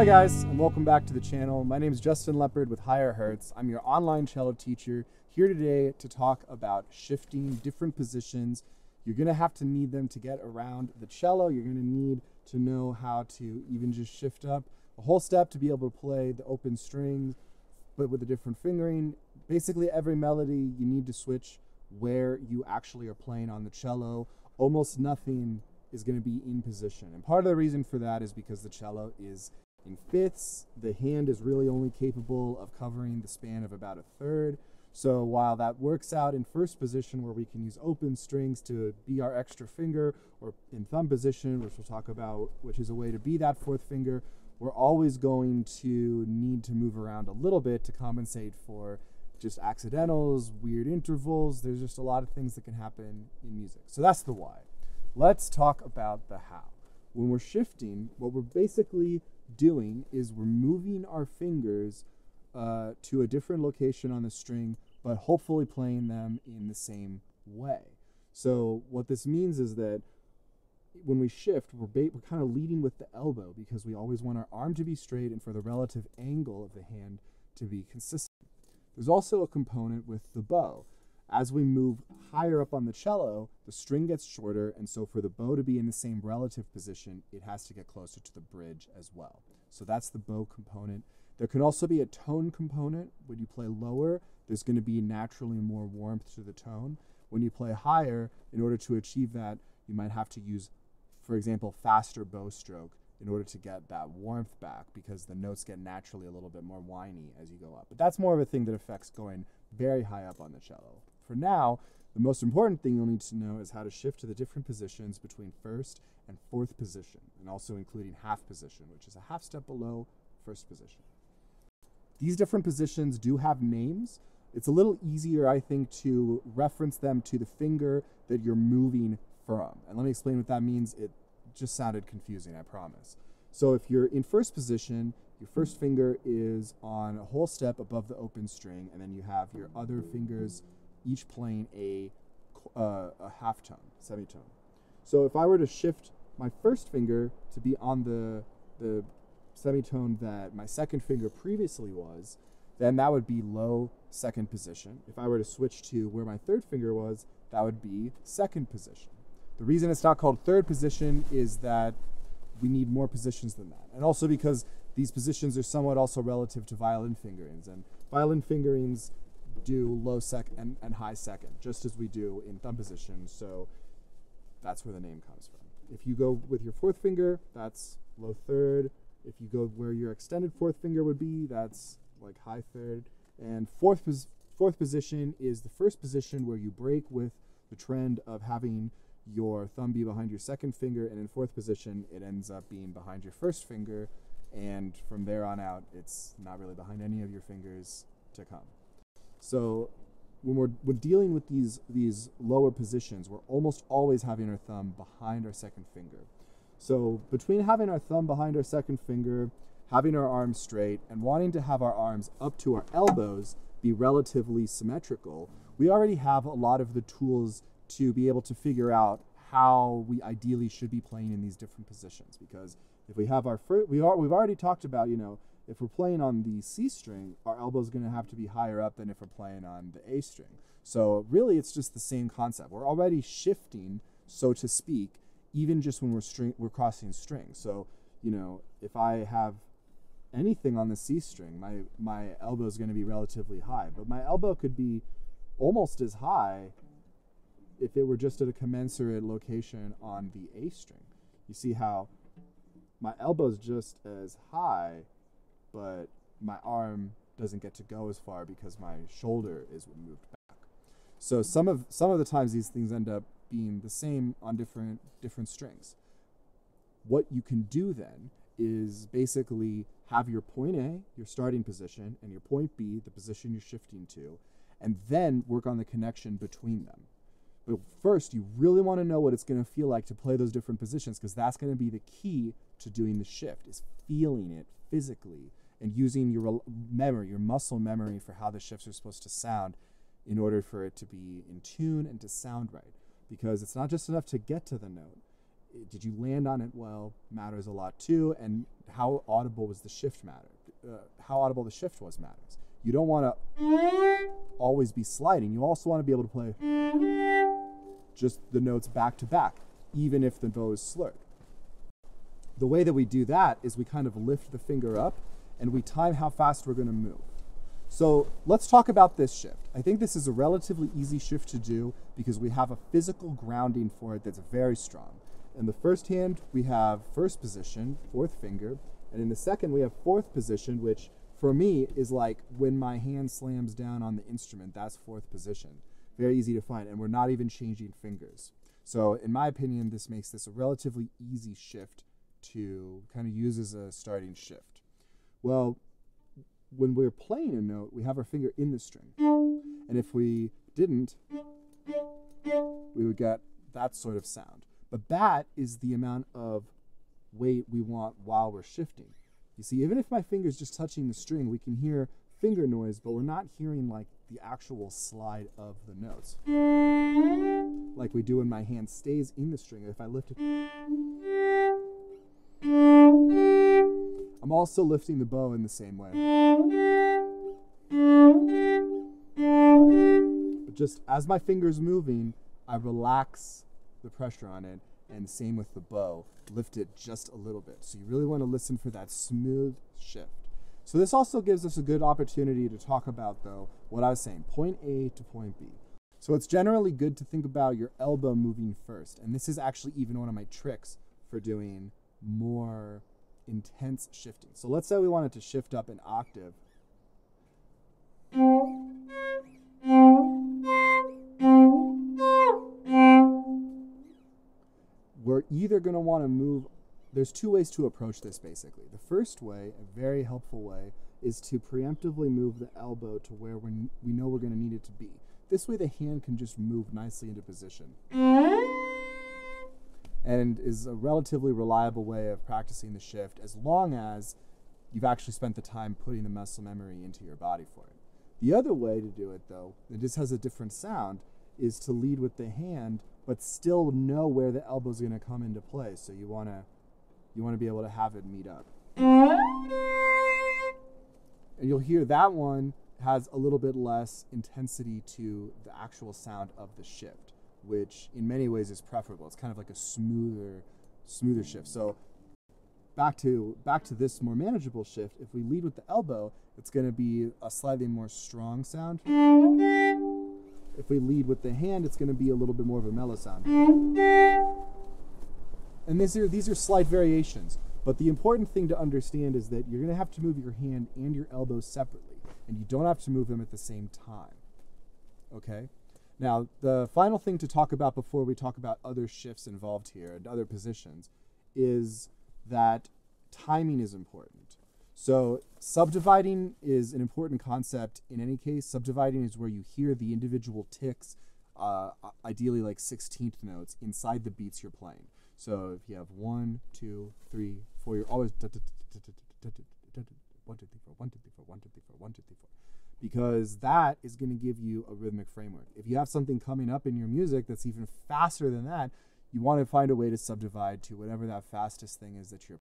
Hi guys, and welcome back to the channel. My name is Justin Leopard with Higher Hertz. I'm your online cello teacher here today to talk about shifting different positions. You're going to have to need them to get around the cello. You're going to need to know how to even just shift up a whole step to be able to play the open strings, but with a different fingering. Basically every melody you need to switch where you actually are playing on the cello. Almost nothing is going to be in position. And part of the reason for that is because the cello is in fifths. The hand is really only capable of covering the span of about a third. So while that works out in first position where we can use open strings to be our extra finger, or in thumb position, which we'll talk about, which is a way to be that fourth finger, we're always going to need to move around a little bit to compensate for just accidentals, weird intervals. There's just a lot of things that can happen in music. So that's the why. Let's talk about the how. When we're shifting, what we're basically doing is we're moving our fingers to a different location on the string, but hopefully playing them in the same way. So what this means is that when we shift, we're kind of leading with the elbow because we always want our arm to be straight and for the relative angle of the hand to be consistent. There's also a component with the bow. As we move higher up on the cello, the string gets shorter, and so for the bow to be in the same relative position, it has to get closer to the bridge as well. So that's the bow component. There can also be a tone component. When you play lower, there's going to be naturally more warmth to the tone. When you play higher, in order to achieve that, you might have to use, for example, faster bow stroke in order to get that warmth back, because the notes get naturally a little bit more whiny as you go up. But that's more of a thing that affects going very high up on the cello. For now, the most important thing you'll need to know is how to shift to the different positions between first and fourth position, and also including half position, which is a half step below first position. These different positions do have names. It's a little easier, I think, to reference them to the finger that you're moving from. And let me explain what that means. It just sounded confusing, I promise. So if you're in first position, your first finger is on a whole step above the open string, and then you have your other fingers each playing a half tone, semitone. So if I were to shift my first finger to be on the semitone that my second finger previously was, then that would be low second position. If I were to switch to where my third finger was, that would be second position. The reason it's not called third position is that we need more positions than that. And also because these positions are somewhat also relative to violin fingerings. And violin fingerings do low second and high second, just as we do in thumb position. So that's where the name comes from. If you go with your fourth finger, that's low third. If you go where your extended fourth finger would be, that's like high third. And fourth position is the first position where you break with the trend of having your thumb be behind your second finger, and in fourth position it ends up being behind your first finger, and from there on out it's not really behind any of your fingers to come. So when we're dealing with these lower positions, we're almost always having our thumb behind our second finger. So between having our thumb behind our second finger, having our arms straight, and wanting to have our arms up to our elbows be relatively symmetrical, we already have a lot of the tools to be able to figure out how we ideally should be playing in these different positions. Because if we have our we've already talked about, if we're playing on the C string, our elbow is going to have to be higher up than if we're playing on the A string. So really it's just the same concept. We're already shifting, so to speak, even just when we're crossing strings. So, if I have anything on the C string, my elbow is going to be relatively high, but my elbow could be almost as high if it were just at a commensurate location on the A string. You see how my elbow is just as high, but my arm doesn't get to go as far because my shoulder is moved back. So some of the times these things end up being the same on different strings. What you can do then is basically have your point A, your starting position, and your point B, the position you're shifting to, and then work on the connection between them. But first, you really want to know what it's going to feel like to play those different positions, because that's going to be the key to doing the shift, is feeling it physically and using your memory, your muscle memory for how the shifts are supposed to sound in order for it to be in tune and to sound right. Because it's not just enough to get to the note. did you land on it well matters a lot too, and how audible was the shift how audible the shift was matters. You don't want to always be sliding. You also want to be able to play just the notes back to back, even if the bow is slurred. The way that we do that is we kind of lift the finger up and we time how fast we're going to move. So let's talk about this shift. I think this is a relatively easy shift to do because we have a physical grounding for it that's very strong. In the first hand, we have first position, fourth finger, and in the second, we have fourth position, which for me is like when my hand slams down on the instrument, that's fourth position. Very easy to find, and we're not even changing fingers. So in my opinion, this makes this a relatively easy shift to kind of use as a starting shift. Well, when we're playing a note, we have our finger in the string. And if we didn't, we would get that sort of sound. But that is the amount of weight we want while we're shifting. You see, even if my finger's just touching the string, we can hear finger noise, but we're not hearing like the actual slide of the notes. Like we do when my hand stays in the string. If I lift it, I'm also lifting the bow in the same way. But just as my finger's moving, I relax the pressure on it, and same with the bow. Lift it just a little bit. So you really want to listen for that smooth shift. So this also gives us a good opportunity to talk about, though, what I was saying, point A to point B. So it's generally good to think about your elbow moving first. And this is actually even one of my tricks for doing more intense shifting. So let's say we wanted to shift up an octave. We're either going to want to move, there's two ways to approach this basically. The first way, a very helpful way, is to preemptively move the elbow to where we know we're going to need it to be. This way the hand can just move nicely into position. And is a relatively reliable way of practicing the shift as long as you've actually spent the time putting the muscle memory into your body for it. The other way to do it, though, it just has a different sound, is to lead with the hand but still know where the elbow is going to come into play. So you want to be able to have it meet up. And you'll hear that one has a little bit less intensity to the actual sound of the shift, which in many ways is preferable. It's kind of like a smoother shift. So back to this more manageable shift, if we lead with the elbow, it's going to be a slightly more strong sound. If we lead with the hand, it's going to be a little bit more of a mellow sound. And these are slight variations, but the important thing to understand is that you're going to have to move your hand and your elbow separately, and you don't have to move them at the same time. Okay? Now, the final thing to talk about before we talk about other shifts involved here and other positions is that timing is important. So subdividing is an important concept in any case. Subdividing is where you hear the individual ticks, ideally like 16th notes, inside the beats you're playing. So if you have 1, 2, 3, 4, you're always 1, 2, 3, 4, 1, 2, 3, 4, 1, 2, 3, 4, 1, 2, 3, 4, 1, 2, 3, 4. Because that is going to give you a rhythmic framework. If you have something coming up in your music that's even faster than that, you want to find a way to subdivide to whatever that fastest thing is that you're.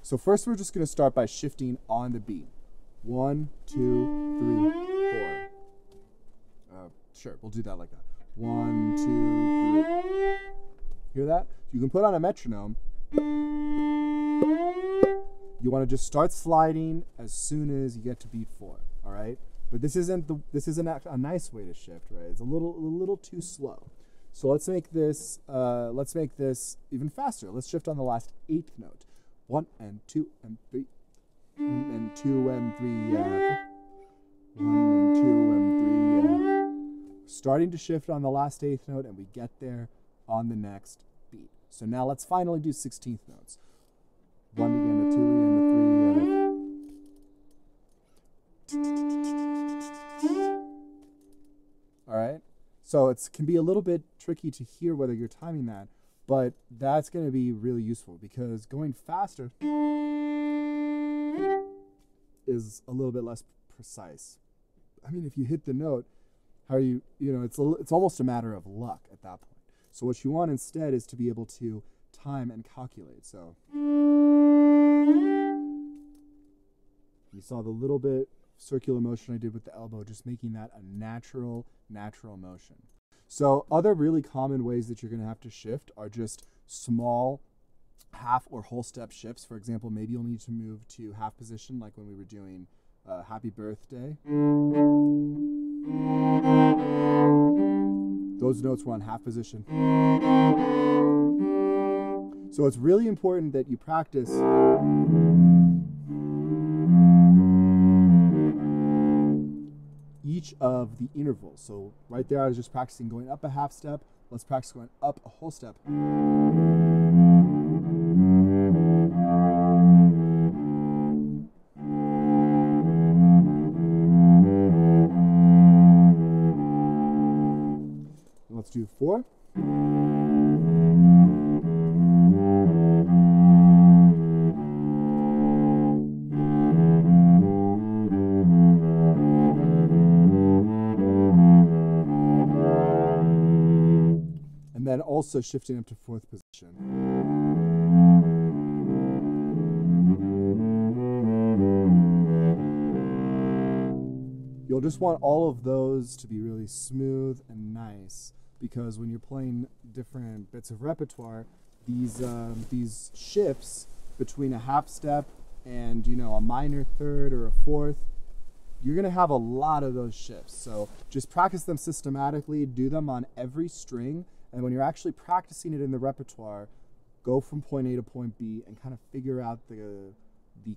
So first we're just going to start by shifting on the beat. 1, 2, 3, 4. Sure, we'll do that like that. 1, 2, 3. Hear that? You can put on a metronome. You want to just start sliding as soon as you get to beat 4. All right, but this isn't a nice way to shift, right? It's a little too slow. So let's make this even faster. Let's shift on the last 8th note. 1 and 2 and 3, and 2 and 3, 1 and 2 and 3. Starting to shift on the last 8th note, and we get there on the next beat. So now let's finally do 16th notes. 1 again, a 2 again, a 3, all right. So it can be a little bit tricky to hear whether you're timing that, but that's going to be really useful because going faster is a little bit less precise. I mean, if you hit the note, it's almost a matter of luck at that point. So what you want instead is to be able to time and calculate. So you saw the little bit circular motion I did with the elbow, just making that a natural motion. So other really common ways that you're going to have to shift are just small half or whole step shifts. For example, maybe you'll need to move to half position, like when we were doing Happy Birthday. Those notes were on half position. So it's really important that you practice each of the intervals. So right there I was just practicing going up a half step. Let's practice going up a whole step. Let's do 4. And then also shifting up to 4th position. You'll just want all of those to be really smooth and nice, because when you're playing different bits of repertoire, these shifts between a half step and, you know, a minor third or a fourth, you're going to have a lot of those shifts. So just practice them systematically, do them on every string, and when you're actually practicing it in the repertoire, go from point A to point B and kind of figure out the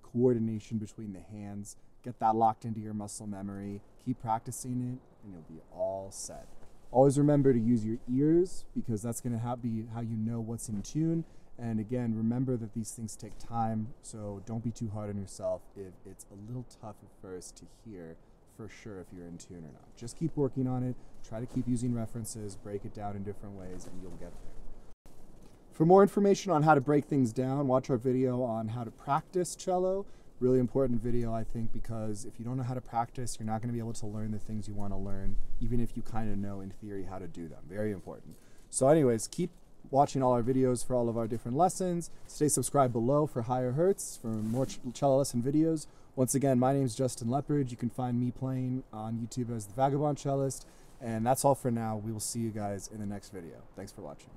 coordination between the hands. Get that locked into your muscle memory. Keep practicing it, and you'll be all set. Always remember to use your ears, because that's going to be how you know what's in tune. And again, remember that these things take time, so don't be too hard on yourself if it's a little tough at first to hear for sure if you're in tune or not. Just keep working on it. Try to keep using references, break it down in different ways, and you'll get there. For more information on how to break things down, watch our video on how to practice cello. Really important video, I think, because if you don't know how to practice, you're not going to be able to learn the things you want to learn, even if you kind of know in theory how to do them. Very important. So anyways, keep watching all our videos for all of our different lessons. Stay subscribed below for higher hertz, for more cello lesson videos. Once again, my name is Justin Leppard. You can find me playing on YouTube as the Vagabond Cellist. And that's all for now. We will see you guys in the next video. Thanks for watching.